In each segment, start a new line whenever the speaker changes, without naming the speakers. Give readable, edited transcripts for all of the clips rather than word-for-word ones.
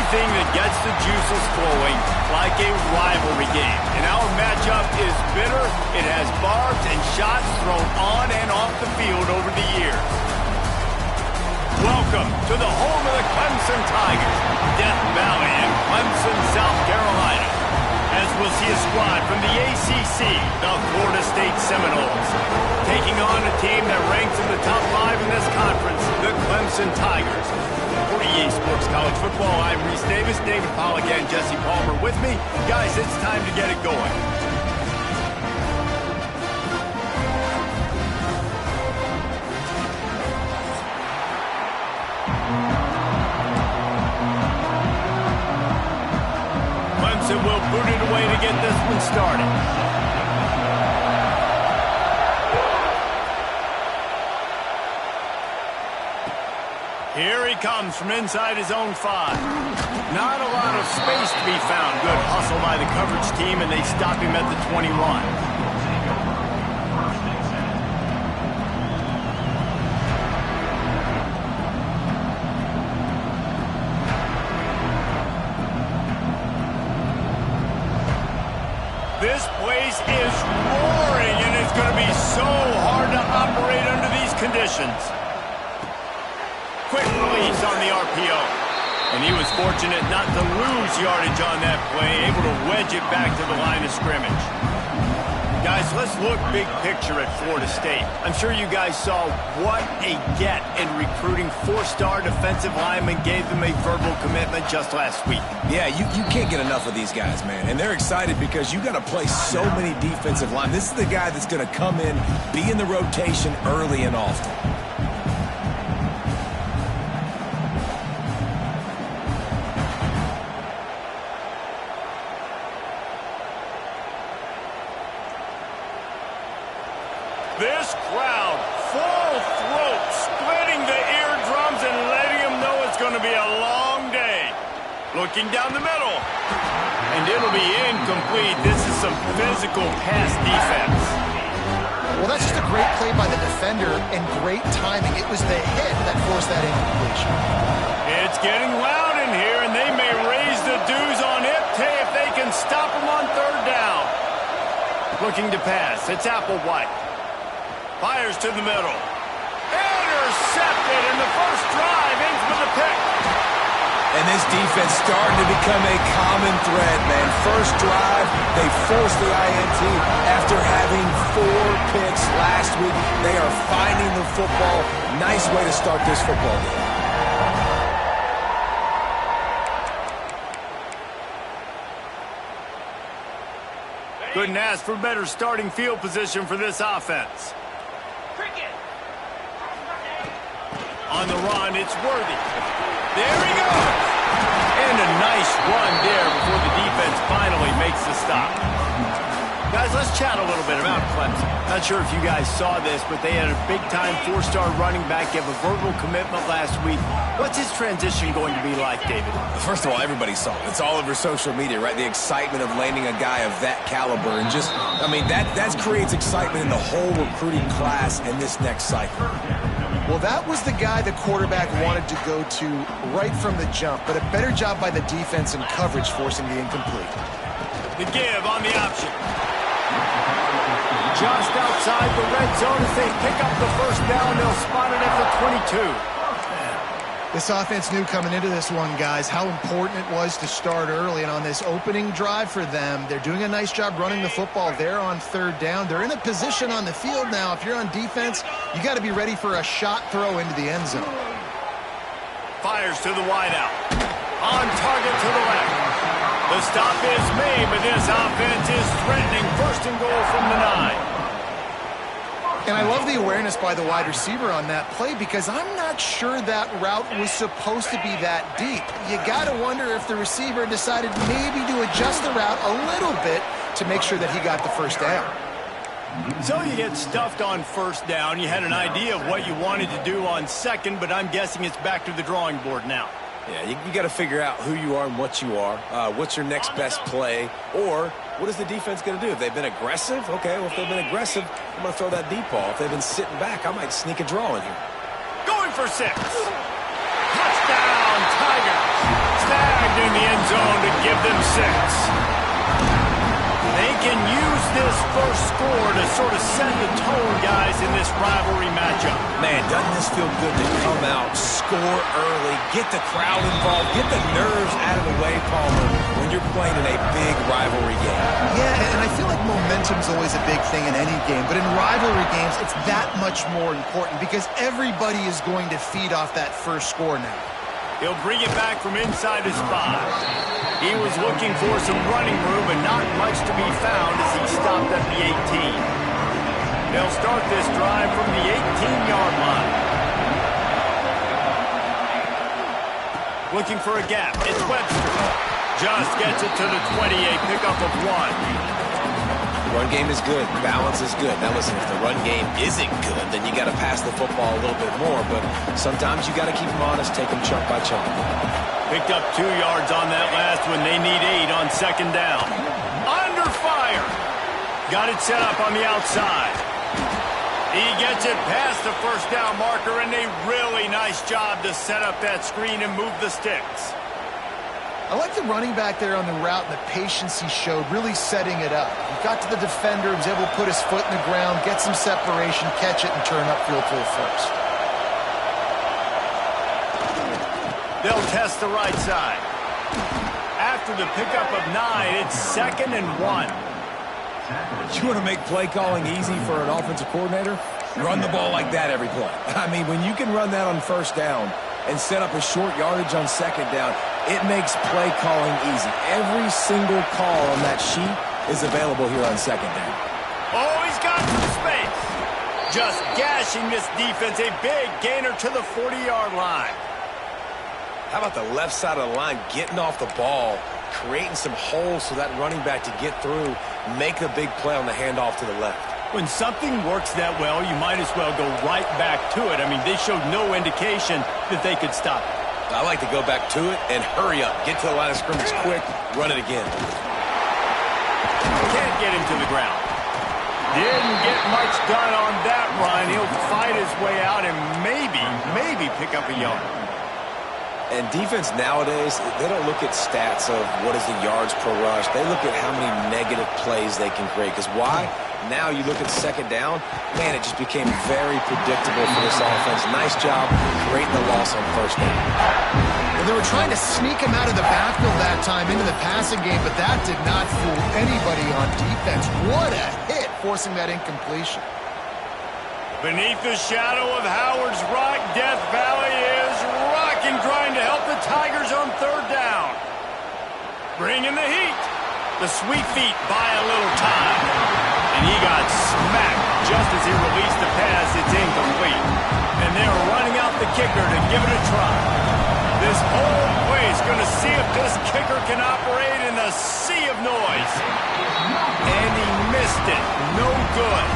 anything that gets the juices flowing, like a rivalry game. And our matchup is bitter. It has barbs and shots thrown on and off the field over the years. Welcome to the home of the Clemson Tigers, Death Valley in Clemson, South Carolina. As we'll see a squad from the ACC, the Florida State Seminoles, taking on a team that ranks in the top 5 in this conference, the Clemson Tigers. For EA Sports College Football, I'm Reese Davis, David Pollack, and Jesse Palmer with me. Guys, it's time to get it going. Clemson will boot it away to get this one started. Here he comes from inside his own 5. Not a lot of space to be found. Good hustle by the coverage team, and they stop him at the 21. This place is roaring, and it's going to be so hard to operate under these conditions. Quick release on the RPO. And he was fortunate not to lose yardage on that play, able to wedge it back to the line of scrimmage. Guys, let's look big picture at Florida State. I'm sure you guys saw what a get in recruiting 4-star defensive linemen gave them a verbal commitment just last week.
Yeah, you can't get enough of these guys, man. And they're excited because you got to play so many defensive linemen. This is the guy that's going to come in, be in the rotation early and often.
This crowd, full throat, splitting the eardrums and letting them know it's going to be a long day. Looking down the middle. And it'll be incomplete. This is some physical pass defense.
Well, that's just a great play by the defender and great timing. It was the hit that forced that incompletion.
It's getting loud in here, and they may raise the dues on it if they can stop them on 3rd down. Looking to pass. It's Applewhite. Fires to the middle. Intercepted, and the first drive ends with a pick.
And this defense starting to become a common thread, man. First drive, they forced the INT after having 4 picks last week. They are finding the football. Nice way to start this football game.
Couldn't ask for better starting field position for this offense. On the run, it's Worthy. There he goes. And a nice run there before the defense finally makes the stop. Guys, let's chat a little bit about Clemson. Not sure if you guys saw this, but they had a big-time 4-star running back give a verbal commitment last week. What's his transition going to be like, David?
First of all, everybody saw it. It's all over social media, right? The excitement of landing a guy of that caliber. And just, I mean, that creates excitement in the whole recruiting class in this next cycle.
Well, that was the guy the quarterback wanted to go to right from the jump, but a better job by the defense and coverage forcing the incomplete.
The give on the option. Just outside the red zone as they pick up the first down. They'll spot it at the 22.
This offense knew coming into this one, guys, how important it was to start early. And on this opening drive for them, they're doing a nice job running the football. They're on 3rd down. They're in a position on the field now. If you're on defense, you got to be ready for a shot throw into the end zone.
Fires to the wideout. On target to the left. The stop is made, but this offense is threatening. 1st and goal from the 9.
And I love the awareness by the wide receiver on that play because I'm not sure that route was supposed to be that deep. You got to wonder if the receiver decided maybe to adjust the route a little bit to make sure that he got the first down.
So you get stuffed on 1st down. You had an idea of what you wanted to do on 2nd, but I'm guessing it's back to the drawing board now.
Yeah, you got to figure out who you are and what you are. What's your next best play? Or what is the defense going to do? If they've been aggressive, okay, well, if they've been aggressive, I'm going to throw that deep ball. If they've been sitting back, I might sneak a draw in here.
Going for 6. Touchdown. down, Tigers. Snagged in the end zone to give them 6. They can use this first score to sort of set the tone, guys, in this rivalry matchup.
Man, doesn't this feel good to come out, score early, get the crowd involved, get the nerves out of the way, Palmer, when you're playing in a big rivalry game.
Yeah, and I feel like momentum's always a big thing in any game, but in rivalry games, it's that much more important because everybody is going to feed off that first score now.
He'll bring it back from inside his 5. He was looking for some running room, but not much to be found as he stopped at the 18. They'll start this drive from the 18-yard line. Looking for a gap. It's Webster. Just gets it to the 20, a pickup of 1.
Run game is good. Balance is good. Now listen, if the run game isn't good, then you got to pass the football a little bit more. But sometimes you got to keep them honest, take them chunk by chunk.
Picked up 2 yards on that last one. They need 8 on second down. Under fire. Got it set up on the outside. He gets it past the first down marker, and a really nice job to set up that screen and move the sticks.
I like the running back there on the route and the patience he showed, really setting it up. He got to the defender, was able to put his foot in the ground, get some separation, catch it, and turn upfield for the first.
They'll test the right side. After the pickup of 9, it's 2nd and 1.
You want to make play calling easy for an offensive coordinator? Run the ball like that every play. I mean, when you can run that on first down and set up a short yardage on second down, it makes play calling easy. Every single call on that sheet is available here on second down.
Oh, he's got some space. Just gashing this defense. A big gainer to the 40-yard line.
How about the left side of the line getting off the ball, creating some holes for that running back to get through, make a big play on the handoff to the left.
When something works that well, you might as well go right back to it. I mean, they showed no indication that they could stop it.
I like to go back to it and hurry up. Get to the line of scrimmage quick, run it again.
Can't get him to the ground. Didn't get much done on that run. He'll fight his way out and maybe pick up a yard.
And defense nowadays, they don't look at stats of what is the yards per rush. They look at how many negative plays they can create. Because why? Now you look at second down, man, it just became very predictable for this offense. Nice job creating the loss on first down.
Well, they were trying to sneak him out of the backfield that time into the passing game, but that did not fool anybody on defense. What a hit, forcing that incompletion.
Beneath the shadow of Howard's Rock, Death Valley is rocking, trying to help the Tigers on third down. Bringing the heat. The sweet feet buy a little time. And he got smacked just as he released the pass. It's incomplete. And they're running out the kicker to give it a try. This whole place going to see if this kicker can operate in the sea of noise. And he missed it. No good.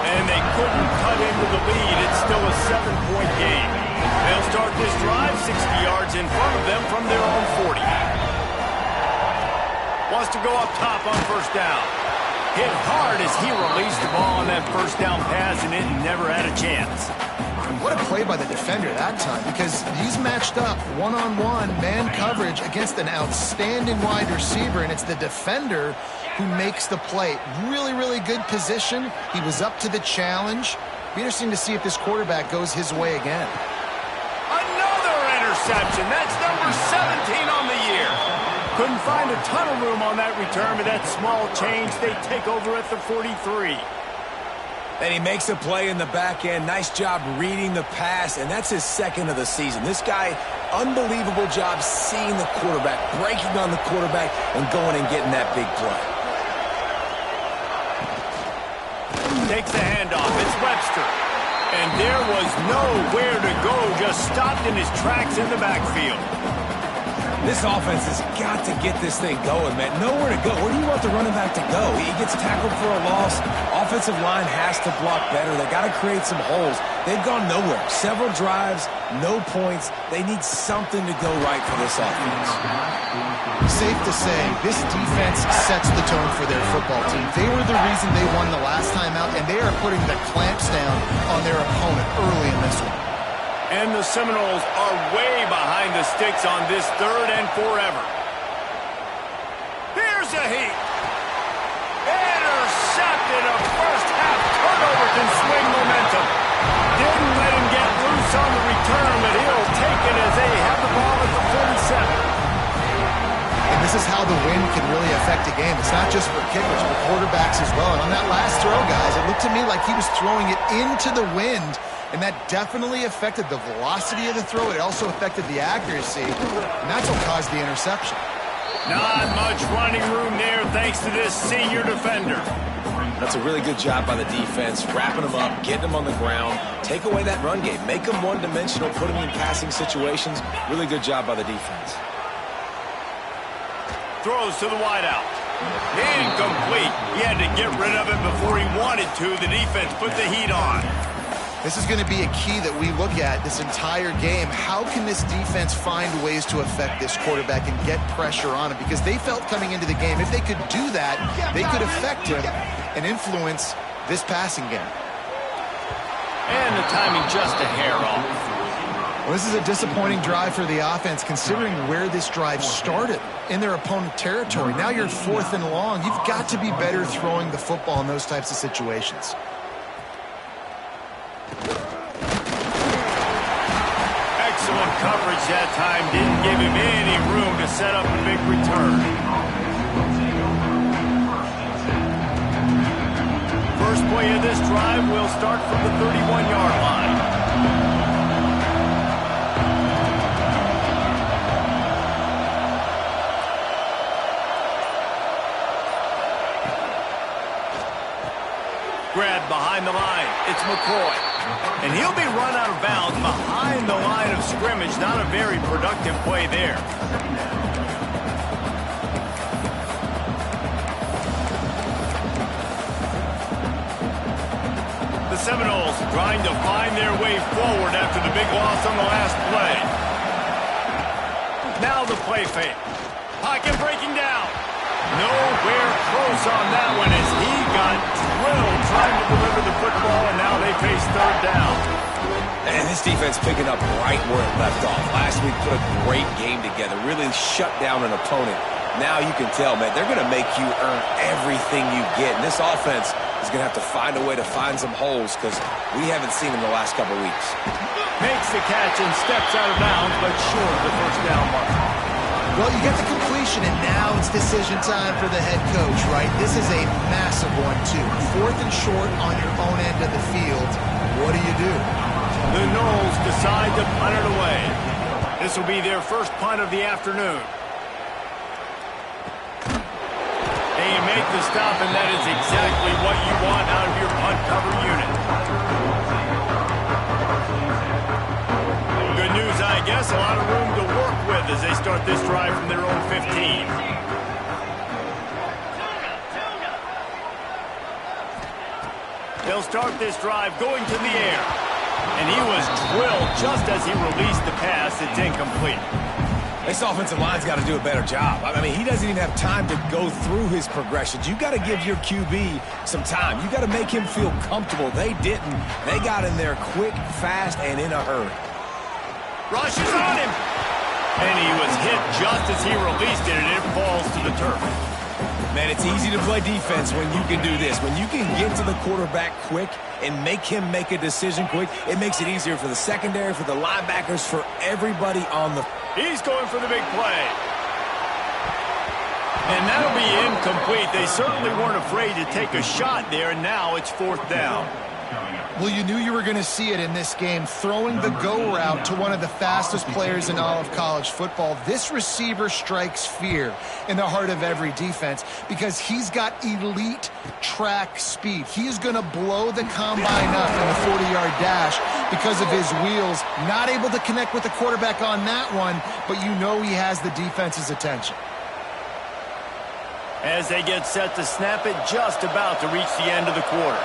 And they couldn't cut into the lead. It's still a 7-point game. They'll start this drive 60 yards in front of them from their own 40. Wants to go up top on first down. Hit hard as he released the ball on that first down pass, and it never had a chance.
What a play by the defender that time, because he's matched up one-on-one man coverage against an outstanding wide receiver, and it's the defender who makes the play. Really, really good position. He was up to the challenge. Be interesting to see if this quarterback goes his way again.
Another interception. That's number 17 on the year. Couldn't find a ton of room on that return, but that small change, they take over at the 43.
And he makes a play in the back end. Nice job reading the pass, and that's his second of the season. This guy, unbelievable job seeing the quarterback, breaking on the quarterback, and going and getting that big play.
Takes the handoff. It's Webster. And there was nowhere to go, just stopped in his tracks in the backfield.
This offense has got to get this thing going, man. Nowhere to go. Where do you want the running back to go? He gets tackled for a loss. Offensive line has to block better. They got to create some holes. They've gone nowhere. Several drives, no points. They need something to go right for this offense.
Safe to say, this defense sets the tone for their football team. They were the reason they won the last time out, and they are putting the clamps down on their opponent early in this one.
And the Seminoles are way behind the sticks on this third and forever. Here's a heat. Intercepted. A first half turnover can swing momentum. Didn't let him get loose on the return, but he'll take it as they have the ball at the 47.
And this is how the wind can really affect a game. It's not just for kickers, but quarterbacks as well. And on that last throw, guys, it looked to me like he was throwing it into the wind, and that definitely affected the velocity of the throw. It also affected the accuracy, and that's what caused the interception.
Not much running room there thanks to this senior defender.
That's a really good job by the defense, wrapping them up, getting them on the ground, take away that run game, make them one-dimensional, put them in passing situations. Really good job by the defense.
Throws to the wideout. Incomplete. He had to get rid of it before he wanted to. The defense put the heat on.
This is going to be a key that we look at this entire game. How can this defense find ways to affect this quarterback and get pressure on him? Because they felt coming into the game, if they could do that, they could affect him and influence this passing game.
And the timing just a hair off.
Well, this is a disappointing drive for the offense, considering where this drive started, in their opponent territory. Now you're 4th and long. You've got to be better throwing the football in those types of situations.
Excellent coverage that time. Didn't give him any room to set up a big return. First play of this drive will start from the 31-yard line. Grab behind the line. It's McCoy. And he'll be run out of bounds behind the line of scrimmage. Not a very productive play there. The Seminoles trying to find their way forward after the big loss on the last play. Now the play fake. Pocket breaking down. Nowhere close on that one as he got drilled trying to deliver the football, and now they face third down.
And this defense picking up right where it left off. Last week put a great game together, really shut down an opponent. Now you can tell, man, they're going to make you earn everything you get. And this offense is going to have to find a way to find some holes because we haven't seen them the last couple weeks.
Makes the catch and steps out of bounds, but short of the first down mark.
Well, you get the completion, and now it's decision time for the head coach, right? This is a massive one, too. 4th and short on your own end of the field. What do you do?
The Noles decide to punt it away. This will be their first punt of the afternoon. They make the stop, and that is exactly what you want out of your punt cover unit. Good news, I guess. A lot of room to work with as they start this drive from their own 15. They'll start this drive going to the air. And he was drilled just as he released the pass. It's incomplete.
This offensive line's got to do a better job. I mean, he doesn't even have time to go through his progressions. You got to give your QB some time. You got to make him feel comfortable. They didn't. They got in there quick, fast, and in a hurry.
Rushes on him. And he was hit just as he released it, and it falls to the turf.
Man, it's easy to play defense when you can do this. When you can get to the quarterback quick and make him make a decision quick, it makes it easier for the secondary, for the linebackers, for everybody on the...
He's going for the big play. And that'll be incomplete. They certainly weren't afraid to take a shot there, and now it's 4th down.
Well, you knew you were going to see it in this game, throwing the go route to one of the fastest players in all of college football. This receiver strikes fear in the heart of every defense because he's got elite track speed. He is going to blow the combine up in the 40-yard dash because of his wheels. Not able to connect with the quarterback on that one, but you know he has the defense's attention.
As they get set to snap it, just about to reach the end of the quarter.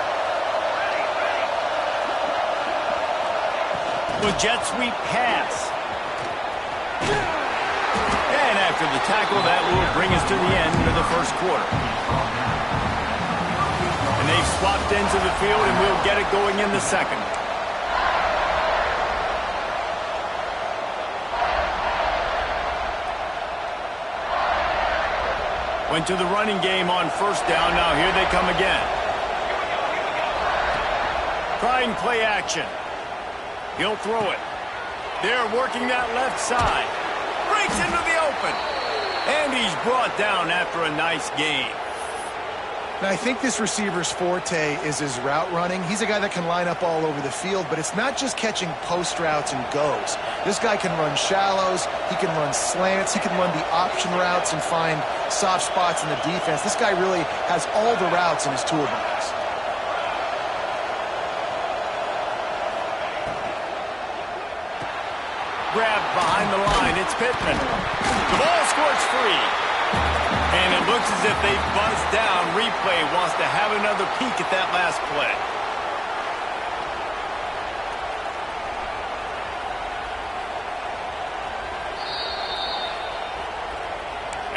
With jet sweep pass. And after the tackle, that will bring us to the end of the first quarter. And they've swapped ends of the field, and we'll get it going in the second. Went to the running game on first down. Now here they come again. Trying play action. He'll throw it. They're working that left side. Breaks into the open. And he's brought down after a nice gain.
Now, I think this receiver's forte is his route running. He's a guy that can line up all over the field, but it's not just catching post routes and goes. This guy can run shallows, he can run slants, he can run the option routes and find soft spots in the defense. This guy really has all the routes in his toolbox.
Grabbed behind the line, it's Pittman. The ball squirts free. And it looks as if they've buzzed down. Replay wants to have another peek at that last play.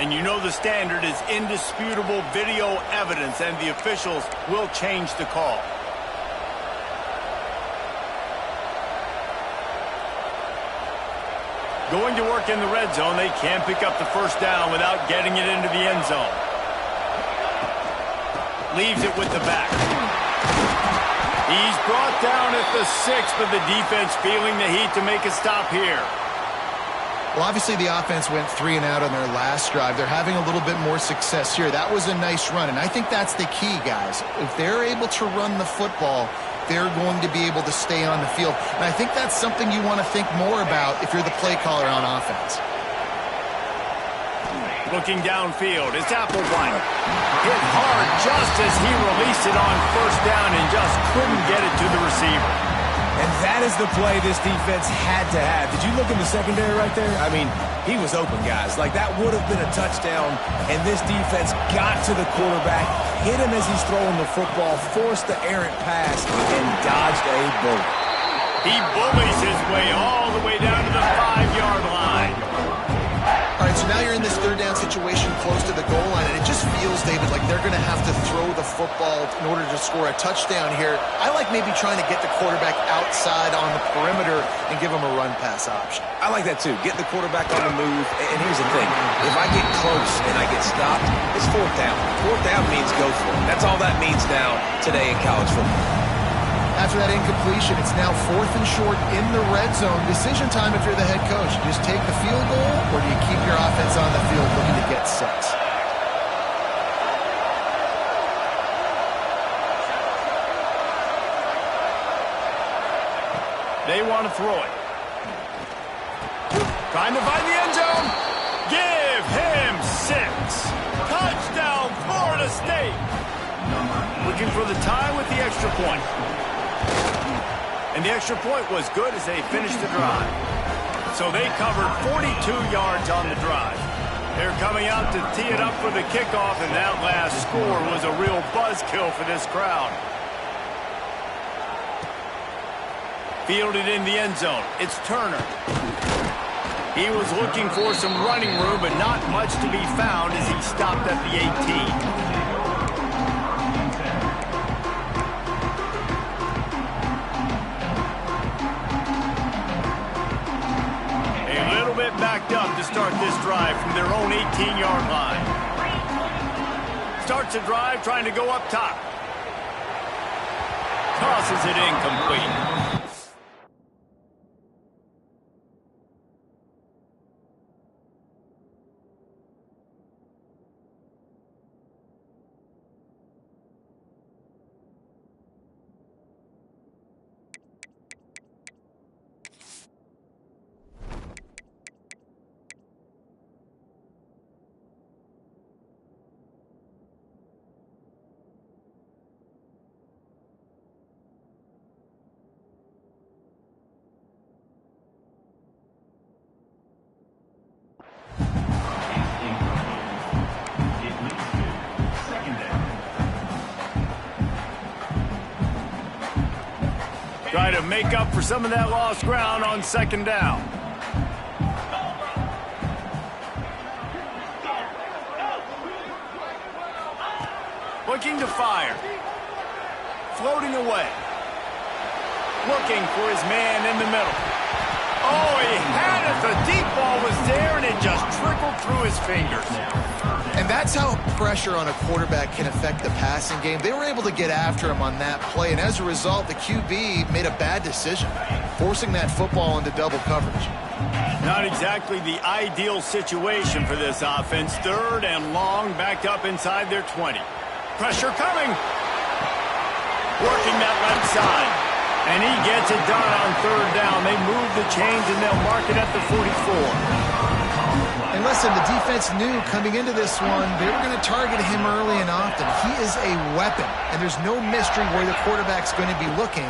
And you know the standard is indisputable video evidence, and the officials will change the call. Going to work in the red zone, they can't pick up the first down without getting it into the end zone. Leaves it with the back. He's brought down at the 6, but the defense feeling the heat to make a stop here.
Well, obviously the offense went 3 and out on their last drive. They're having a little bit more success here. That was a nice run, and I think that's the key, guys. If they're able to run the football, they're going to be able to stay on the field. And I think that's something you want to think more about if you're the play caller on offense.
Looking downfield, it's Applewhite. Hit hard just as he released it on first down and just couldn't get it to the receiver.
And that is the play this defense had to have. Did you look in the secondary right there? I mean, he was open, guys. Like, that would have been a touchdown, and this defense got to the quarterback, hit him as he's throwing the football, forced the errant pass, and dodged a bullet.
He bullies his way all the way down to the 5-yard line.
All right, so now you're in this third down situation close to the goal line, and it just feels, David, like they're going to have to throw the football in order to score a touchdown here. I like maybe trying to get the quarterback outside on the perimeter and give him a run-pass option.
I like that, too. Get the quarterback on the move. And here's the thing. If I get close and I get stopped, it's fourth down. Fourth down means go for it. That's all that means now today in college football.
After that incompletion, it's now 4th and short in the red zone. Decision time if you're the head coach. You just take the field goal, or do you keep your offense on the field looking to get 6?
They want to throw it. Trying to find the end zone. Give him 6. Touchdown, Florida State. Looking for the tie with the extra point. And the extra point was good as they finished the drive. So they covered 42 yards on the drive. They're coming out to tee it up for the kickoff, and that last score was a real buzzkill for this crowd. Fielded in the end zone. It's Turner. He was looking for some running room, but not much to be found as he stopped at the 18. Backed up to start this drive from their own 18-yard line. Starts a drive trying to go up top. Tosses it incomplete. Try to make up for some of that lost ground on second down. Looking to fire. Floating away. Looking for his man in the middle. Oh, he had it The deep ball was there, and it just trickled through his fingers.
And that's how pressure on a quarterback can affect the passing game. They were able to get after him on that play, and as a result, the QB made a bad decision, forcing that football into double coverage.
Not exactly the ideal situation for this offense. 3rd and long, backed up inside their 20. Pressure coming. Working that left side. And he gets it done on 3rd down. They move the chains, and they'll mark it at the 44.
And listen, the defense knew coming into this one, they were going to target him early and often. He is a weapon, and there's no mystery where the quarterback's going to be looking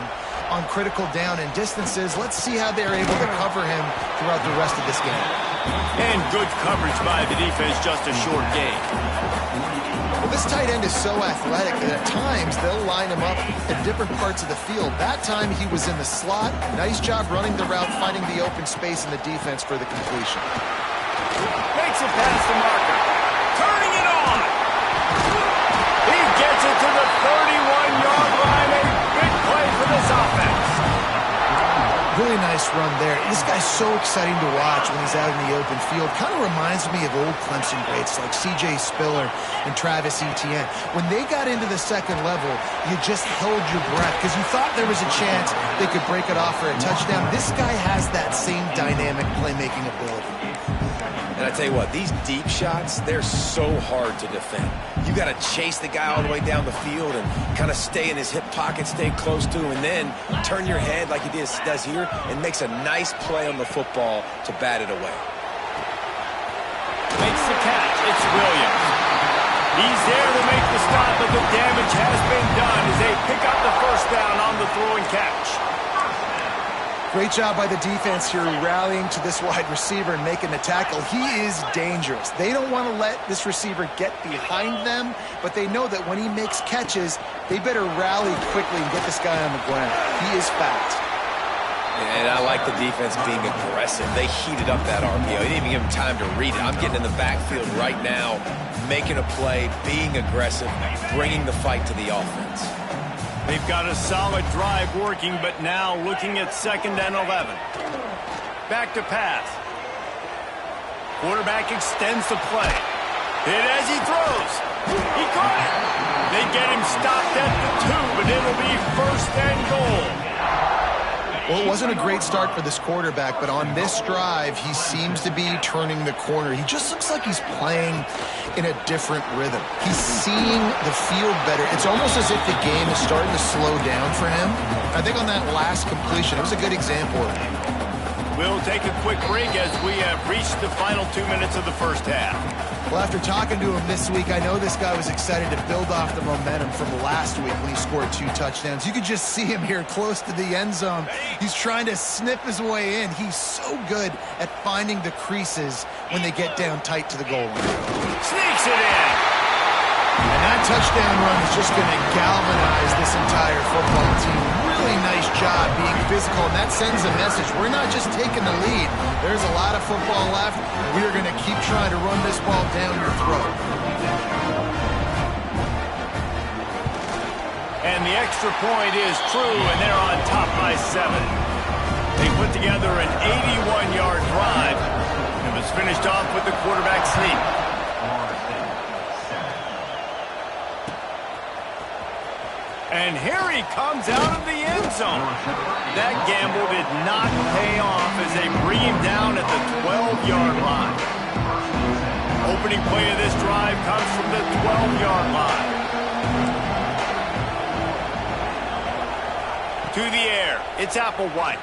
on critical down and distances. Let's see how they're able to cover him throughout the rest of this game.
And good coverage by the defense, just a short gain.
Well, this tight end is so athletic that at times they'll line him up at different parts of the field. That time he was in the slot. Nice job running the route, finding the open space in the defense for the completion.
Makes it past the marker. Turning it on. He gets it to the 31-yard line. A big play for this offense.
Really nice run there. This guy's so exciting to watch when he's out in the open field. Kind of reminds me of old Clemson greats like C.J. Spiller and Travis Etienne. When they got into the second level, you just held your breath because you thought there was a chance they could break it off for a touchdown. This guy has that same dynamic playmaking ability.
And I tell you what, these deep shots, they're so hard to defend. You got to chase the guy all the way down the field and kind of stay in his hip pocket, stay close to him, and then turn your head like he does here and makes a nice play on the football to bat it away.
Makes the catch. It's Williams. He's there to make the stop, but the damage has been done as they pick up the 1st down on the throw and catch.
Great job by the defense here rallying to this wide receiver and making the tackle. He is dangerous. They don't want to let this receiver get behind them, but they know that when he makes catches, they better rally quickly and get this guy on the ground. He is fast.
And I like the defense being aggressive. They heated up that RPO. They didn't even give him time to read it. I'm getting in the backfield right now, making a play, being aggressive, bringing the fight to the offense.
They've got a solid drive working, but now looking at 2nd and 11. Back to pass. Quarterback extends the play. Hit as he throws. He caught it. They get him stopped at the 2, but it'll be 1st and goal.
Well, it wasn't a great start for this quarterback, but on this drive, he seems to be turning the corner. He just looks like he's playing in a different rhythm. He's seeing the field better. It's almost as if the game is starting to slow down for him. I think on that last completion, it was a good example of it.
We'll take a quick break as we have reached the final 2 minutes of the 1st half.
Well, after talking to him this week, I know this guy was excited to build off the momentum from last week when he scored 2 touchdowns. You could just see him here close to the end zone. He's trying to snip his way in. He's so good at finding the creases when they get down tight to the goal line.
Sneaks it in.
And that touchdown run is just going to galvanize this entire football team. Really nice job being physical, and that sends a message. We're not just taking the lead. There's a lot of football left. We are going to keep trying to run this ball down your throat.
And the extra point is true, and they're on top by 7. They put together an 81-yard drive. It was finished off with the quarterback sneak. And here he comes out of the end zone. That gamble did not pay off as they bring him down at the 12-yard line. Opening play of this drive comes from the 12-yard line. To the air, it's Applewhite.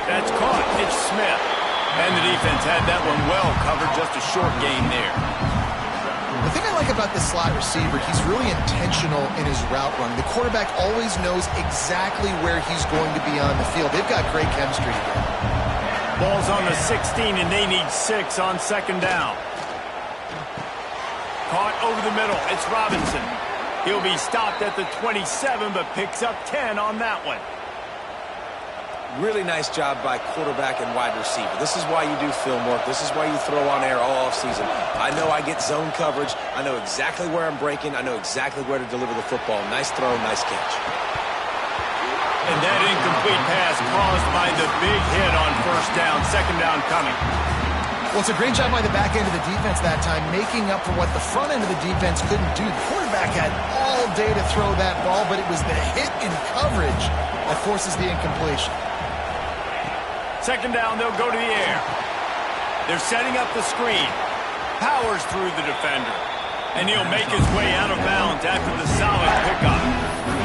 That's caught, it's Smith. And the defense had that one well covered, just a short gain there.
The thing I like about this slot receiver, he's really intentional in his route run. The quarterback always knows exactly where he's going to be on the field. They've got great chemistry together.
Ball's on the 16, and they need 6 on 2nd down. Caught over the middle. It's Robinson. He'll be stopped at the 27, but picks up 10 on that one.
Really nice job by quarterback and wide receiver. This is why you do film work. This is why you throw on air all offseason. I know I get zone coverage. I know exactly where I'm breaking. I know exactly where to deliver the football. Nice throw, nice catch.
And that incomplete pass caused by the big hit on first down, second down coming.
Well, it's a great job by the back end of the defense that time, making up for what the front end of the defense couldn't do. The quarterback had all day to throw that ball, but it was the hit in coverage that forces the incompletion.
Second down, they'll go to the air. They're setting up the screen. Powers through the defender. And he'll make his way out of bounds after the solid pickup.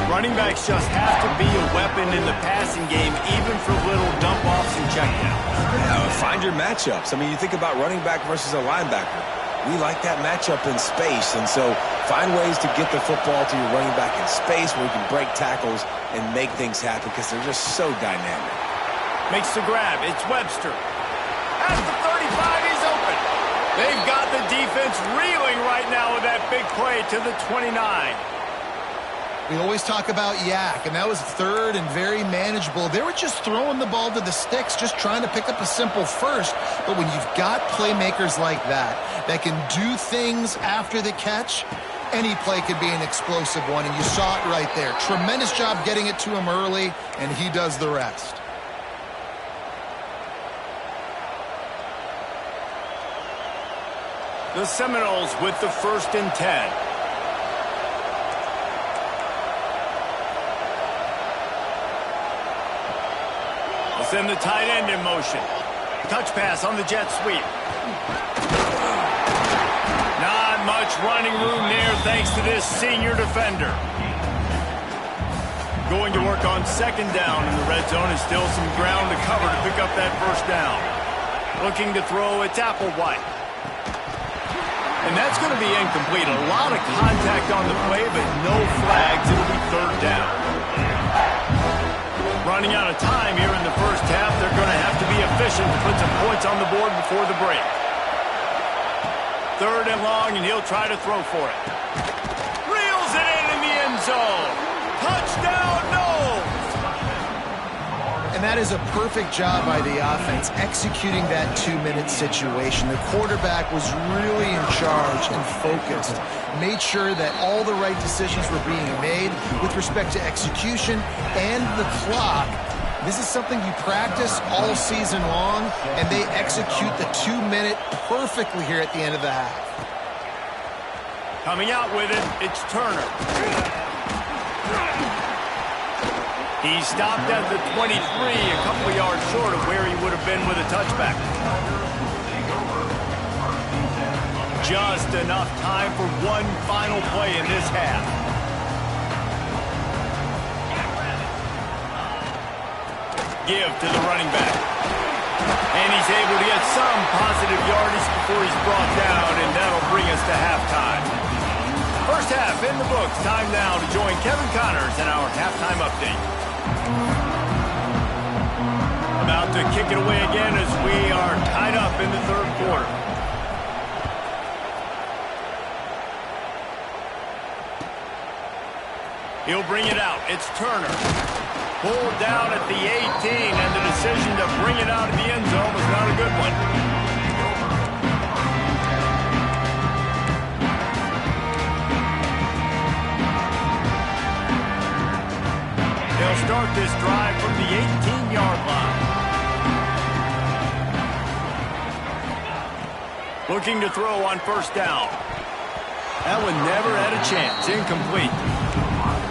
Running backs just have to be a weapon in the passing game, even for little dump-offs and checkdowns.
Yeah, find your matchups. I mean, you think about running back versus a linebacker. We like that matchup in space, and so find ways to get the football to your running back in space where you can break tackles and make things happen because they're just so dynamic.
Makes the grab. It's Webster. At the 35, he's open. They've got the defense reeling right now with that big play to the 29.
We always talk about Yak, and that was third and very manageable. They were just throwing the ball to the sticks, just trying to pick up a simple first. But when you've got playmakers like that can do things after the catch, any play could be an explosive one, and you saw it right there. Tremendous job getting it to him early, and he does the rest.
The Seminoles with the 1st and 10. They'll send the tight end in motion. Touch pass on the jet sweep. Not much running room there thanks to this senior defender. Going to work on second down in the red zone, and still some ground to cover to pick up that first down. Looking to throw, it's Applewhite. And that's going to be incomplete. A lot of contact on the play, but no flags. It'll be third down. Running out of time here in the first half. They're going to have to be efficient to put some points on the board before the break. Third and long, and he'll try to throw for it. Reels it in the end zone. Touchdown, Noles!
And that is a perfect job by the offense, executing that 2-minute situation. The quarterback was really in charge and focused, made sure that all the right decisions were being made with respect to execution and the clock. This is something you practice all season long, and they execute the 2-minute perfectly here at the end of the half.
Coming out with it, it's Turner. He stopped at the 23, a couple of yards short of where he would have been with a touchback. Just enough time for one final play in this half. Give to the running back. And he's able to get some positive yardage before he's brought down, and that'll bring us to halftime. First half in the books. Time now to join Kevin Connors in our halftime update. About to kick it away again as we are tied up in the third quarter. He'll bring it out. It's Turner. Pulled down at the 18, and the decision to bring it out of the end zone was not a good one. They'll start this drive from the 18-yard line. Looking to throw on first down. That one never had a chance. Incomplete.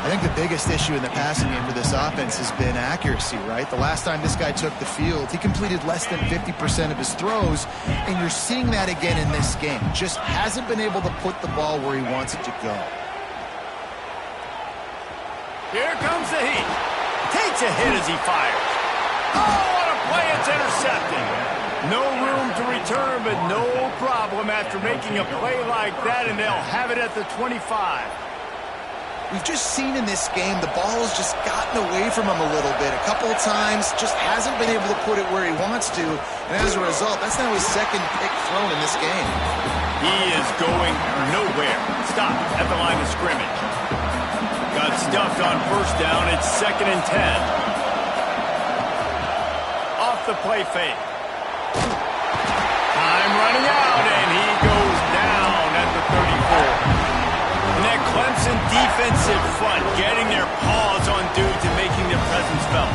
I think the biggest issue in the passing game for this offense has been accuracy, right? The last time this guy took the field, he completed less than 50% of his throws, and you're seeing that again in this game. Just hasn't been able to put the ball where he wants it to go.
Here comes the heat. Takes a hit as he fires. Oh, what a play. It's intercepted. No room to return, but no problem after making a play like that, and they'll have it at the 25.
We've just seen in this game the ball has just gotten away from him a little bit. A couple of times, just hasn't been able to put it where he wants to, and as a result, that's now his second pick thrown in this game.
He is going nowhere. Stopped at the line of scrimmage. Got stuffed on first down. It's 2nd and 10. Off the play fake. Time running out, and he goes down at the 34. And that Clemson defensive front getting their paws on dudes and making their presence develop.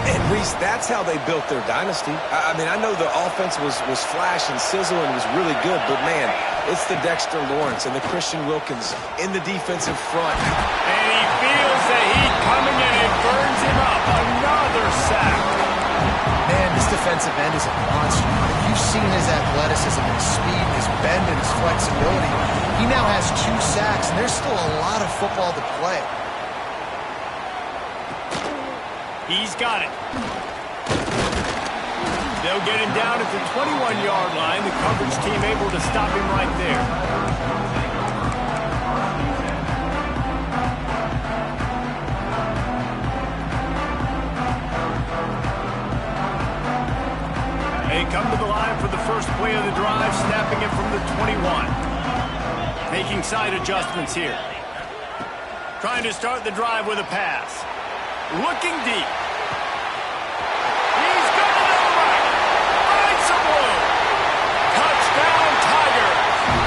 And, Reese, that's how they built their dynasty. I mean, I know the offense was flash and sizzle and was really good, but, man, it's the Dexter Lawrence and the Christian Wilkins in the defensive front.
And he feels the heat coming and it burns him up. Another sack.
Man, this defensive end is a monster. If you've seen his athleticism, his speed, his bend, and his flexibility, he now has 2 sacks, and there's still a lot of football to play.
He's got it. They'll get him down at the 21-yard line. The coverage team able to stop him right there. They come to the line for the first play of the drive, snapping it from the 21. Making side adjustments here. Trying to start the drive with a pass. Looking deep. He's got it all right. Finds some room. Touchdown, Tigers.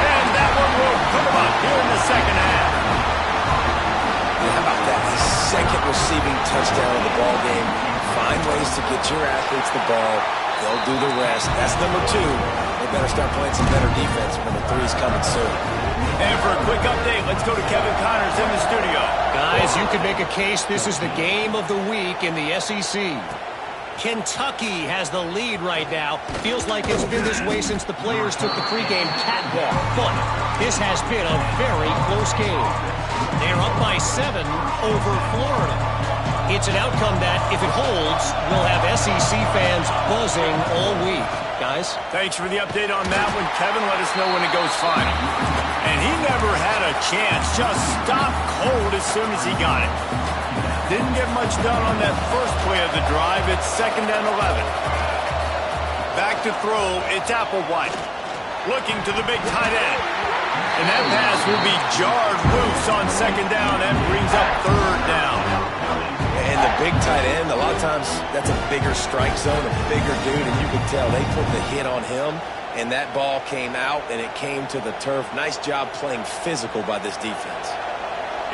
And that one will come up here in the second half.
Yeah, how about that? His second receiving touchdown of the ball game. Find ways to get your athletes the ball. They'll do the rest. That's number 2. They better start playing some better defense. Number 3 is coming soon.
And for a quick update, let's go to Kevin Connors in the studio.
Guys, you could make a case this is the game of the week in the SEC. Kentucky has the lead right now. Feels like it's been this way since the players took the pregame catwalk. But this has been a very close game. They're up by 7 over Florida. It's an outcome that, if it holds, will have SEC fans buzzing all week. Guys?
Thanks for the update on that one, Kevin. Let us know when it goes final. And he never had a chance. Just stopped cold as soon as he got it. Didn't get much done on that first play of the drive. It's 2nd and 11. Back to throw. It's Applewhite. Looking to the big tight end. And that pass will be jarred loose on 2nd down. That brings up 3rd down.
And the big tight end, a lot of times that's a bigger strike zone, a bigger dude, and you can tell they put the hit on him, and that ball came out, and it came to the turf. Nice job playing physical by this defense.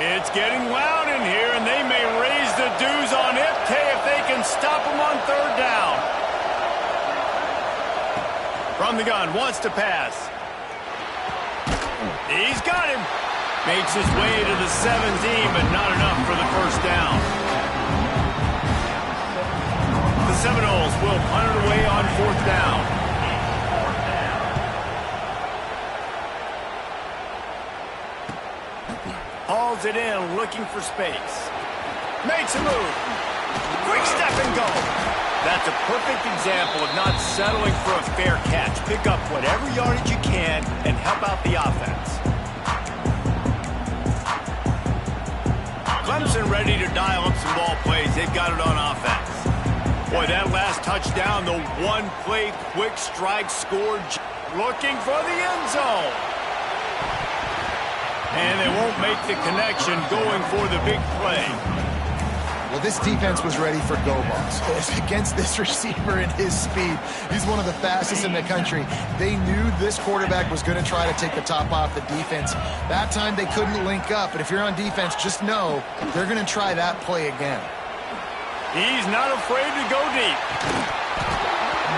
It's getting loud in here, and they may raise the dues on Ncaa if they can stop him on 3rd down. From the gun, wants to pass. He's got him. Makes his way to the 17, but not enough for the 1st down. The Seminoles will punt it away on 4th down. Hauls it in, looking for space. Makes a move. Quick step and go. That's a perfect example of not settling for a fair catch. Pick up whatever yardage you can and help out the offense. Clemson ready to dial up some ball plays. They've got it on offense. Boy, that last touchdown, the one-play quick strike scored. Looking for the end zone. And they won't make the connection going for the big play.
Well, this defense was ready for go balls. Against this receiver and his speed, he's one of the fastest in the country. They knew this quarterback was going to try to take the top off the defense. That time they couldn't link up, but if you're on defense, just know they're going to try that play again.
He's not afraid to go deep.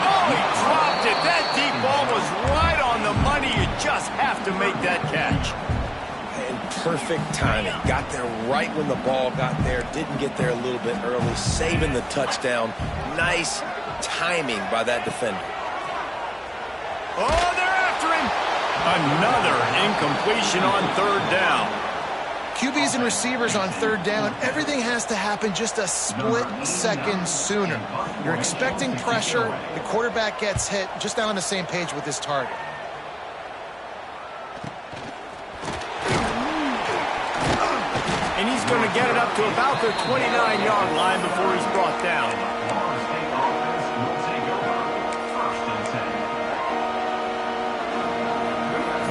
Oh, he dropped it. That deep ball was right on the money. You just have to make that catch.
And perfect timing. Got there right when the ball got there. Didn't get there a little bit early. Saving the touchdown. Nice timing by that defender.
Oh, they're after him. Another incompletion on 3rd down.
QBs and receivers on 3rd down, everything has to happen just a split second sooner. You're expecting pressure. The quarterback gets hit. Just not on the same page with his target.
And he's going to get it up to about the 29-yard line before he's brought down.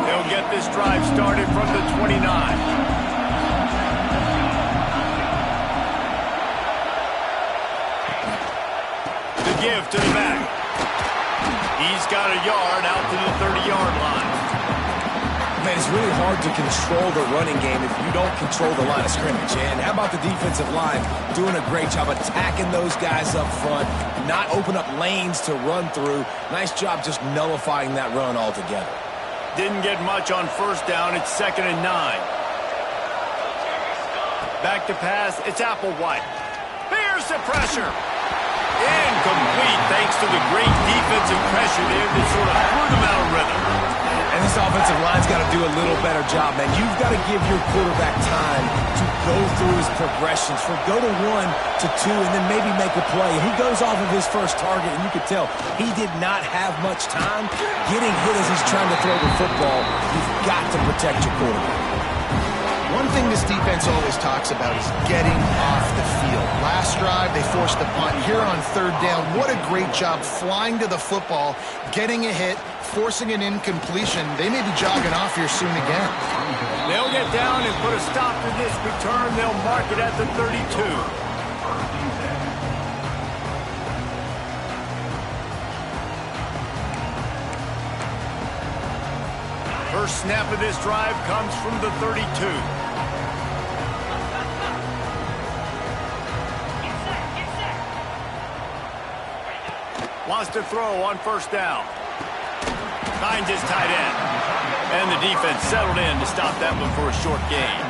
They'll get this drive started from the 29. The give to the back. He's got a yard out to the 30-yard line.
Man, it's really hard to control the running game if you don't control the line of scrimmage. And how about the defensive line doing a great job attacking those guys up front, not open up lanes to run through. Nice job just nullifying that run altogether.
Didn't get much on first down. It's 2nd and 9. Back to pass. It's Applewhite. Here's the pressure. Incomplete thanks to the great defensive pressure there that sort of threw them out of rhythm.
And this offensive line's got to do a little better job, man. You've got to give your quarterback time to go through his progressions, from go to 1 to 2, and then maybe make a play. He goes off of his first target, and you could tell he did not have much time getting hit as he's trying to throw the football. You've got to protect your quarterback.
One thing this defense always talks about is getting off the field. Last drive, they forced the punt. Here on 3rd down, what a great job flying to the football, getting a hit, forcing an incompletion. They may be jogging off here soon again.
They'll get down and put a stop to this return. They'll mark it at the 32. First snap of this drive comes from the 32. Wants to throw on first down. Finds his tight end. And the defense settled in to stop that one for a short gain.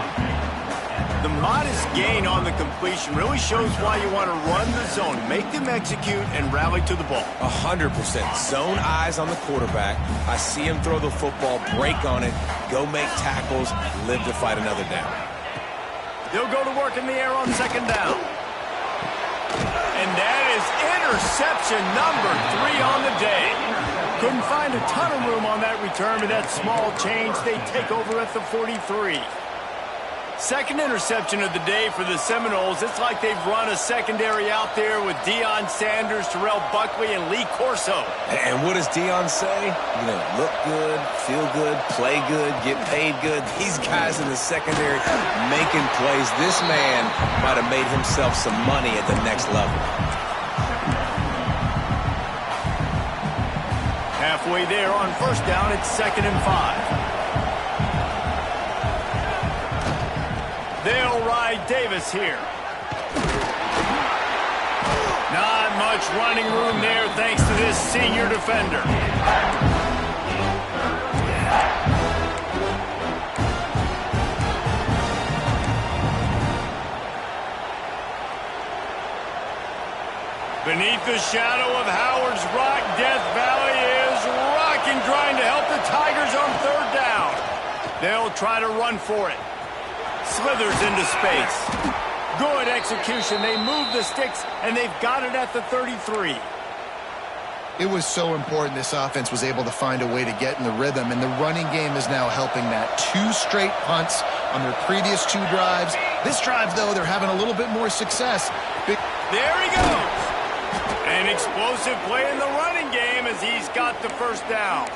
The modest gain on the completion really shows why you want to run the zone, make them execute, and rally to the ball.
100%. Zone eyes on the quarterback. I see him throw the football, break on it, go make tackles, live to fight another down.
They'll go to work in the air on 2nd down. And that is interception number 3 on the day. Couldn't find a ton of room on that return, but that small change, they take over at the 43. Second interception of the day for the Seminoles. It's like they've run a secondary out there with Deion Sanders, Terrell Buckley, and Lee Corso.
And what does Deion say? You know, look good, feel good, play good, get paid good. These guys in the secondary making plays. This man might have made himself some money at the next level.
Halfway there on first down, it's 2nd and 5. They'll ride Davis here. Not much running room there thanks to this senior defender. Beneath the shadow of Howard's Rock, Death Valley is rocking, trying to help the Tigers on 3rd down. They'll try to run for it. Slithers into space. Good execution. They move the sticks, and they've got it at the 33.
It was so important this offense was able to find a way to get in the rhythm, and the running game is now helping that. 2 straight punts on their previous 2 drives. This drive, though, they're having a little bit more success.
There he goes. An explosive play in the running game as he's got the first down.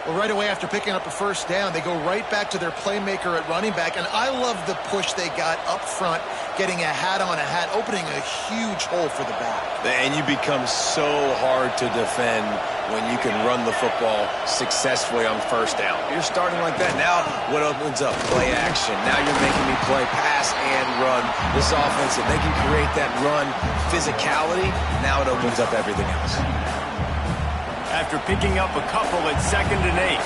Well, right away after picking up a first down, they go right back to their playmaker at running back, and I love the push they got up front, getting a hat on a hat, opening a huge hole for the back.
And you become so hard to defend when you can run the football successfully on first down. You're starting like that. Now what opens up? Play action. Now you're making me play pass and run. This offense, if they can create that run physicality, now it opens up everything else.
After picking up a couple at 2nd and 8.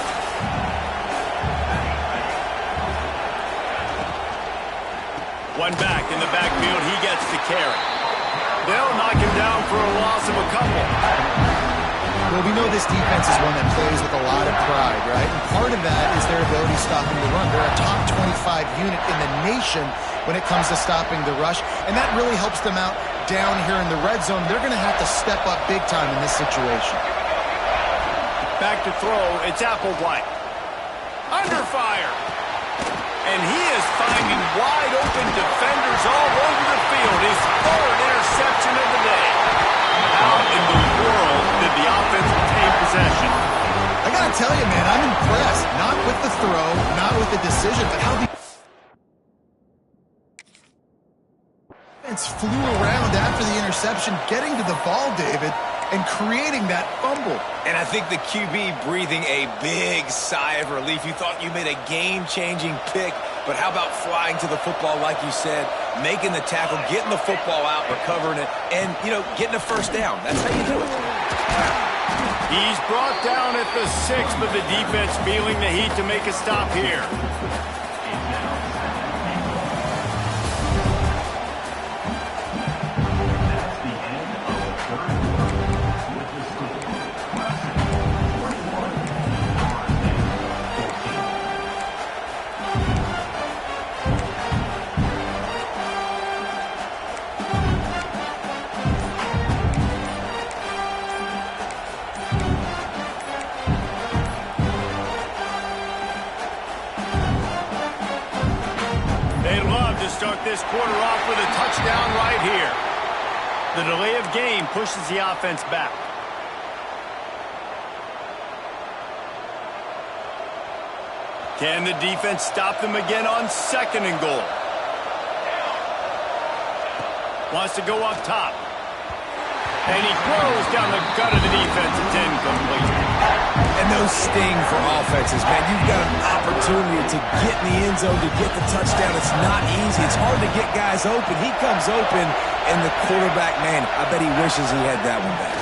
One back in the backfield. He gets the carry. They'll knock him down for a loss of a couple.
Well, we know this defense is one that plays with a lot of pride, right? And part of that is their ability stopping the run. They're a top 25 unit in the nation when it comes to stopping the rush, and that really helps them out down here in the red zone. They're going to have to step up big time in this situation.
Back to throw, it's Applewhite. Under fire. And he is finding wide open defenders all over the field. His 3rd interception of the day. How in the world did the offense retain possession?
I got to tell you, man, I'm impressed. Not with the throw, not with the decision, but how the defense flew around after the interception, getting to the ball, David. and creating that fumble.
And I think the QB breathing a big sigh of relief. You thought you made a game-changing pick, but how about flying to the football, like you said, making the tackle, getting the football out, recovering it, and, you know, getting a first down. That's how you do it.
He's brought down at the 6, but the defense feeling the heat to make a stop here. Start this quarter off with a touchdown right here. The delay of game pushes the offense back. Can the defense stop them again on 2nd and goal? Wants to go up top. And he throws down the gut of the defense. It's incomplete.
And those sting for offenses, man. You've got an opportunity to get in the end zone, to get the touchdown. It's not easy. It's hard to get guys open. He comes open, and the quarterback, man, I bet he wishes he had that one back.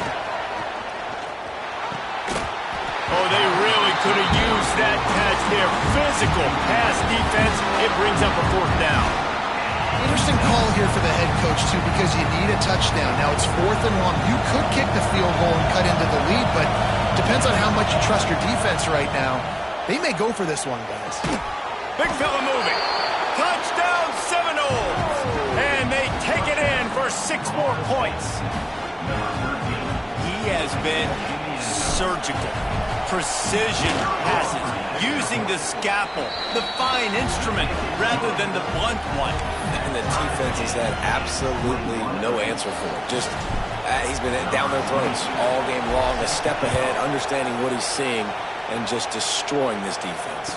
Oh, they really could have used that catch there. Physical pass defense. It brings up a 4th down.
Interesting call here for the head coach, too, because you need a touchdown. Now, it's 4th and 1. You could kick the field goal and cut into the lead, but depends on how much you trust your defense right now. They may go for this one, guys.
Big fella moving. Touchdown Seminoles. And they take it in for 6 more points. He has been surgical. Precision passes. Using the scalpel, the fine instrument, rather than the blunt one.
And the defense has had absolutely no answer for it. Just, he's been down their throats all game long, a step ahead, understanding what he's seeing, and just destroying this defense.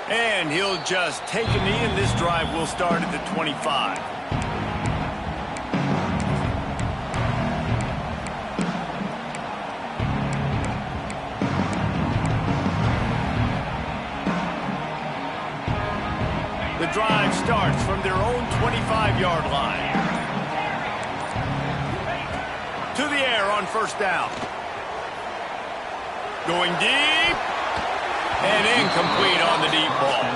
And he'll just take a knee, and this drive will start at the 25. The drive starts from their own 25-yard line. To the air on 1st down. Going deep. And incomplete on the deep ball.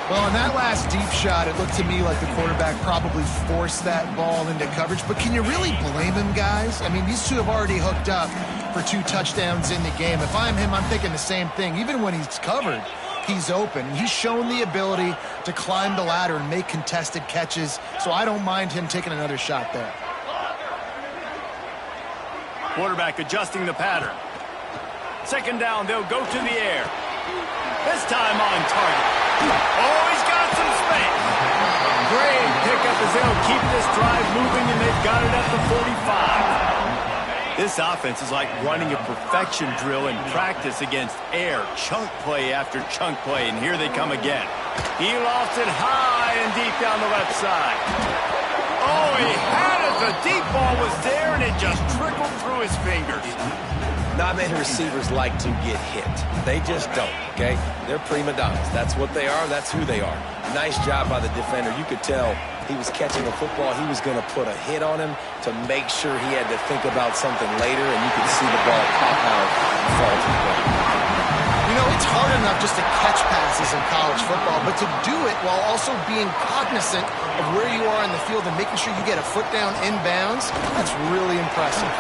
Well, on that last deep shot, it looked to me like the quarterback probably forced that ball into coverage. But can you really blame him, guys? I mean, these two have already hooked up for 2 touchdowns in the game. If I'm him, I'm thinking the same thing. Even when he's covered, he's open. He's shown the ability to climb the ladder and make contested catches, so I don't mind him taking another shot there.
Quarterback adjusting the pattern. 2nd down, they'll go to the air. This time on target. Oh, he's got some space. Great pickup as they'll keep this drive moving, and they've got it at the 45. This offense is like running a perfection drill in practice against air. Chunk play after chunk play, and here they come again. He lost it high and deep down the left side. Oh, he had it. The deep ball was there, and it just trickled through his fingers.
Not many receivers like to get hit. They just don't, okay? They're prima donnas. That's what they are. That's who they are. Nice job by the defender. You could tell he was catching a football. He was going to put a hit on him to make sure he had to think about something later, and you could see the ball pop out and fall to the ground.
You know, it's hard enough just to catch passes in college football, but to do it while also being cognizant of where you are in the field and making sure you get a foot down inbounds, that's really impressive.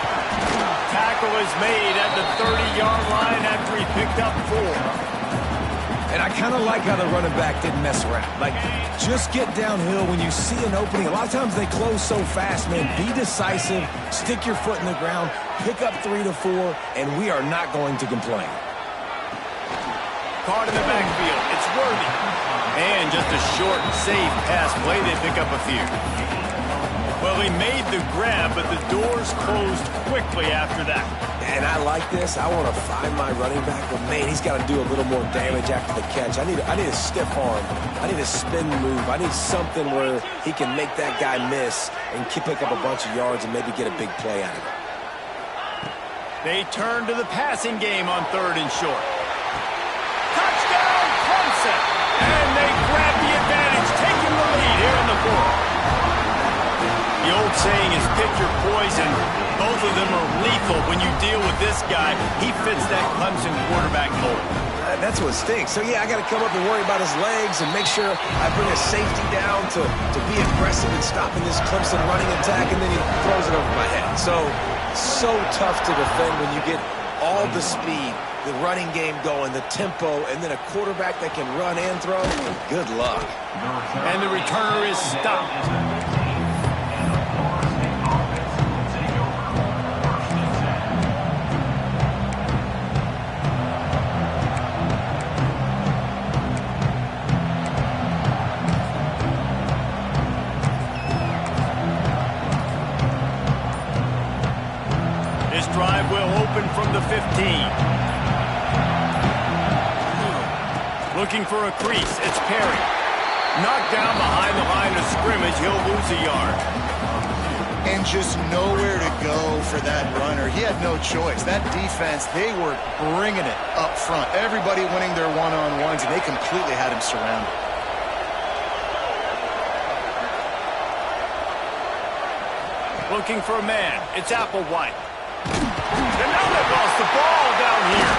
Tackle is made at the 30-yard line after he picked up 4.
And I kind of like how the running back didn't mess around. Like, just get downhill when you see an opening. A lot of times they close so fast, man. Be decisive, stick your foot in the ground, pick up 3 to 4, and we are not going to complain.
Caught in the backfield. It's Worthy. And just a short, safe pass play. They pick up a few. Well, he made the grab, but the doors closed quickly after that.
And I like this. I want to find my running back, but man, he's got to do a little more damage after the catch. I need a stiff arm. I need a spin move. I need something where he can make that guy miss and pick up a bunch of yards and maybe get a big play out of it.
They turn to the passing game on 3rd and short. Touchdown, Clemson! And they grab the advantage, taking the lead here in the 4th. The old saying is pick your poison. Both of them are lethal when you deal with this guy. He fits that Clemson quarterback mold.
That's what stinks. So, yeah, I got to come up and worry about his legs and make sure I bring a safety down to be aggressive in stopping this Clemson running attack, and then he throws it over my head. So tough to defend when you get all the speed, the running game going, the tempo, and then a quarterback that can run and throw. Good luck.
And the returner is stopped. Drive will open from the 15. Looking for a crease. It's Perry. Knocked down behind the line of scrimmage. He'll lose a yard.
And just nowhere to go for that runner. He had no choice. That defense, they were bringing it up front. Everybody winning their one-on-ones, and they completely had him surrounded.
Looking for a man. It's Applewhite. And now they've lost the ball down here.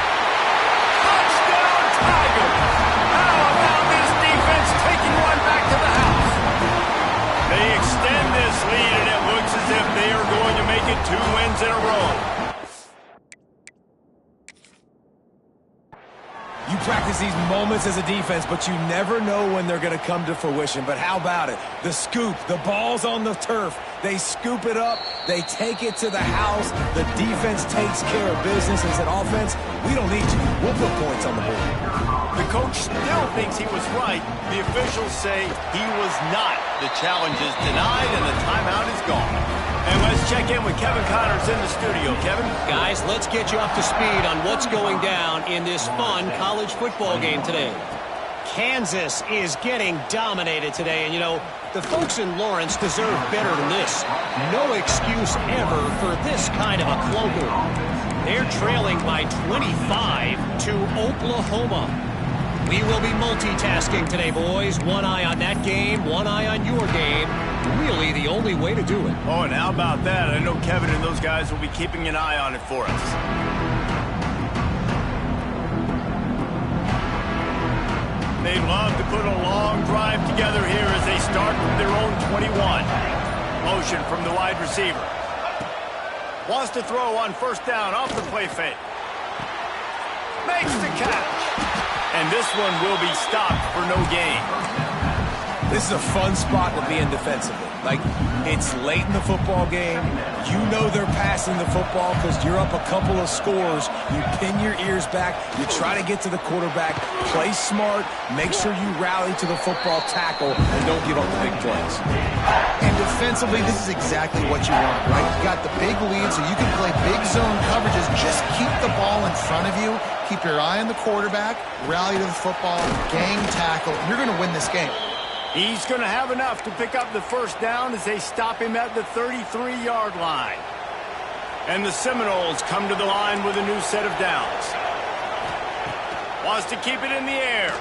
Touchdown, Tigers! How about this defense taking one back to the house? They extend this lead, and it looks as if they are going to make it 2 wins in a row.
You practice these moments as a defense, but you never know when they're going to come to fruition. But how about it? The scoop, the ball's on the turf. They scoop it up. They take it to the house. The defense takes care of business and said, offense, we don't need you. We'll put points on the board.
The coach still thinks he was right. The officials say he was not. The challenge is denied, and the timeout is gone. And let's check in with Kevin Connors in the studio. Kevin?
Guys, let's get you up to speed on what's going down in this fun college football game today. Kansas is getting dominated today, and, you know, the folks in Lawrence deserve better than this. No excuse ever for this kind of a clunker. They're trailing by 25 to Oklahoma. We will be multitasking today, boys. One eye on that game, one eye on your game. Really the only way to do it.
Oh, and how about that? I know Kevin and those guys will be keeping an eye on it for us. They love to put a long drive together here as they start from their own 21. Motion from the wide receiver. Wants to throw on 1st down off the play fake. Makes the catch. And this one will be stopped for no gain.
This is a fun spot to be in defensively. Like, it's late in the football game. You know they're passing the football because you're up a couple of scores. You pin your ears back. You try to get to the quarterback. Play smart. Make sure you rally to the football tackle and don't give up the big plays.
And defensively, this is exactly what you want, right? You got the big lead, so you can play big zone coverages. Just keep the ball in front of you. Keep your eye on the quarterback. Rally to the football. Gang tackle. You're going to win this game.
He's going to have enough to pick up the 1st down as they stop him at the 33-yard line. And the Seminoles come to the line with a new set of downs. Wants to keep it in the air.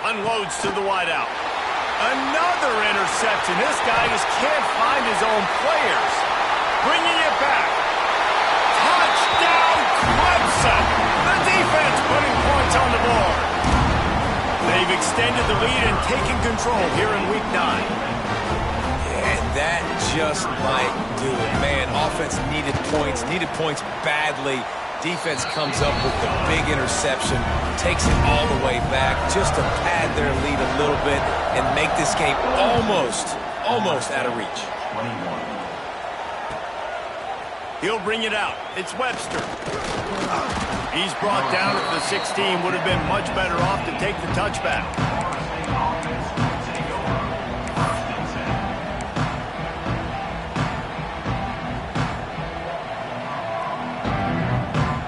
Unloads to the wideout. Another interception. This guy just can't find his own players. Bringing it back. Touchdown, Clemson. The defense putting points on the board. They've extended the lead and taken control here in Week 9.
And that just might do it. Man, offense needed points badly. Defense comes up with the big interception, takes it all the way back just to pad their lead a little bit and make this game almost out of reach.
21. He'll bring it out. It's Webster. He's brought down at the 16. Would have been much better off to take the touchback.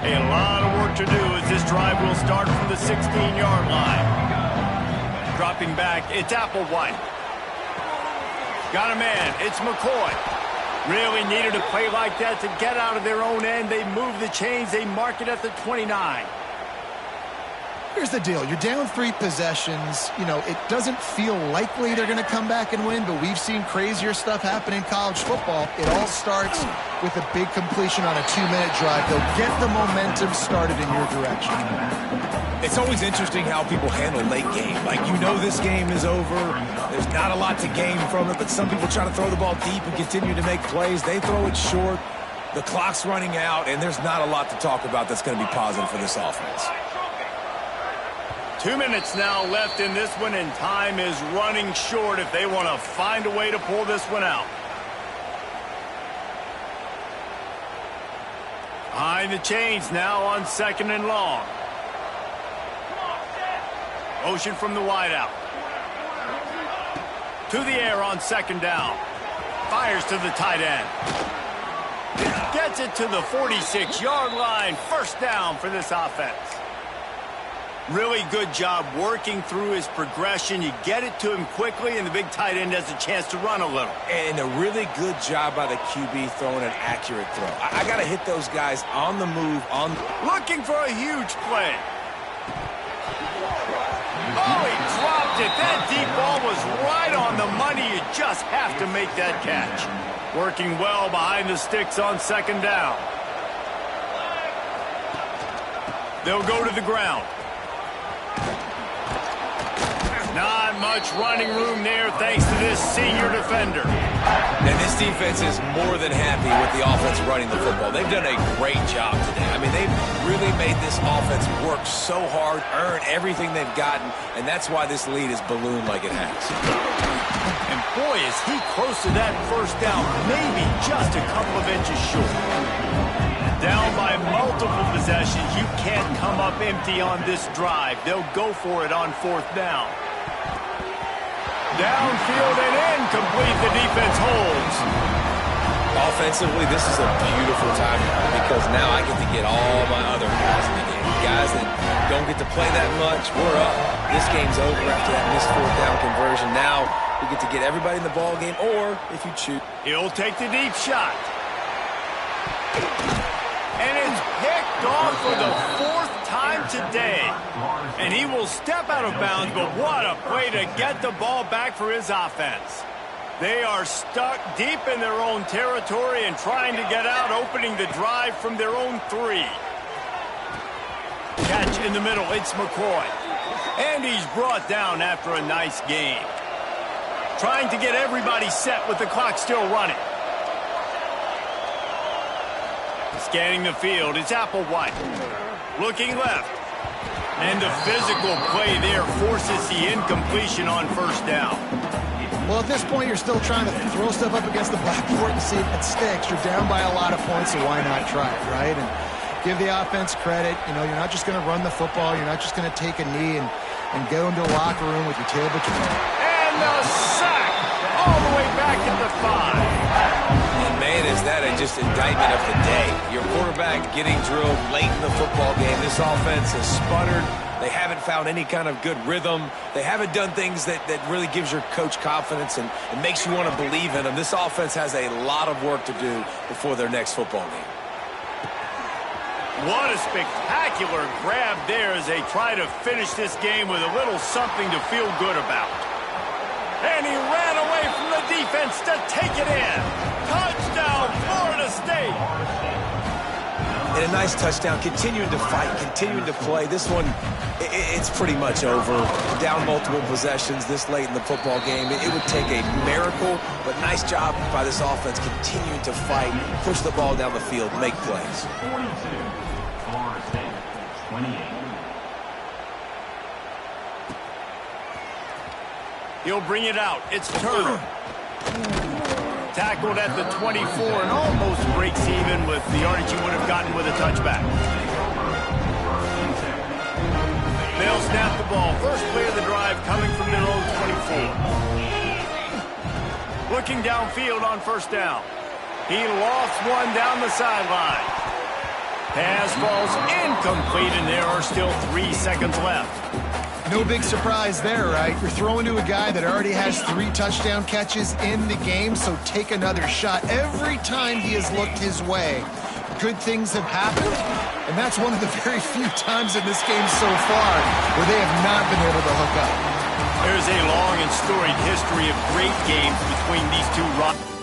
A lot of work to do as this drive will start from the 16-yard line. Dropping back, it's Applewhite. Got a man, it's McCoy. Really needed a play like that to get out of their own end. They move the chains. They mark it at the 29.
Here's the deal. You're down 3 possessions. You know, it doesn't feel likely they're going to come back and win, but we've seen crazier stuff happen in college football. It all starts with a big completion on a 2-minute drive. They'll get the momentum started in your direction.
It's always interesting how people handle late game. Like, you know this game is over. There's not a lot to gain from it, but some people try to throw the ball deep and continue to make plays. They throw it short. The clock's running out, and there's not a lot to talk about that's going to be positive for this offense.
2 minutes now left in this one, and time is running short if they want to find a way to pull this one out. Behind the chains now on 2nd and long. Motion from the wideout. To the air on 2nd down. Fires to the tight end. Gets it to the 46-yard line. 1st down for this offense. Really good job working through his progression. You get it to him quickly, and the big tight end has a chance to run a little.
And a really good job by the QB throwing an accurate throw. I got to hit those guys on the move.
Looking for a huge play. Oh, he dropped it. That deep ball was right on the money. You just have to make that catch. Working well behind the sticks on 2nd down. They'll go to the ground. Not much running room there thanks to this senior defender.
And this defense is more than happy with the offense running the football. They've done a great job today. I mean, they've really made this offense work so hard, earn everything they've gotten, and that's why this lead is ballooned like it has.
And boy, is he close to that 1st down, maybe just a couple of inches short. Down by multiple possessions, you can't come up empty on this drive. They'll go for it on 4th down. Downfield and incomplete. The defense holds.
Offensively, this is a beautiful time because now I get to get all my other guys in the game. Guys that don't get to play that much, we're up. This game's over after that missed 4th down conversion. Now we get to get everybody in the ball game, or if you choose,
he'll take the deep shot. And it's picked off for the 4th time today. And he will step out of bounds, but what a play to get the ball back for his offense. They are stuck deep in their own territory and trying to get out, opening the drive from their own 3. Catch in the middle, it's McCoy. And he's brought down after a nice game. Trying to get everybody set with the clock still running. Scanning the field, it's Applewhite. Looking left. And the physical play there forces the incompletion on 1st down.
Well, at this point, you're still trying to throw stuff up against the blackboard and see if it sticks. You're down by a lot of points, so why not try it, right? And give the offense credit. You know, you're not just going to run the football. You're not just going to take a knee and go into the locker room with your tail between.
And the sack all the way back at the 5.
man, is that just indictment of the day. Your quarterback getting drilled late in the football game. This offense has sputtered. They haven't found any kind of good rhythm. They haven't done things that really gives your coach confidence and makes you want to believe in them. This offense has a lot of work to do before their next football game.
What a spectacular grab there as they try to finish this game with a little something to feel good about. And he ran away from the defense to take it in. Touchdown, Florida State.
And a nice touchdown, continuing to fight, continuing to play. This one, it's pretty much over. Down multiple possessions this late in the football game. It would take a miracle, but nice job by this offense continuing to fight, push the ball down the field, make plays.
42, Florida State, 28.
He'll bring it out. It's Turner. Tackled at the 24 and almost breaks even with the yardage he would have gotten with a touchback. They'll snap the ball. First play of the drive coming from their own 24. Looking downfield on first down. He lost one down the sideline. Pass falls incomplete, and there are still 3 seconds left.
No big surprise there, right? You're throwing to a guy that already has 3 touchdown catches in the game, so take another shot. Every time he has looked his way, good things have happened, and that's one of the very few times in this game so far where they have not been able to hook up.
There's a long and storied history of great games between these two rivals.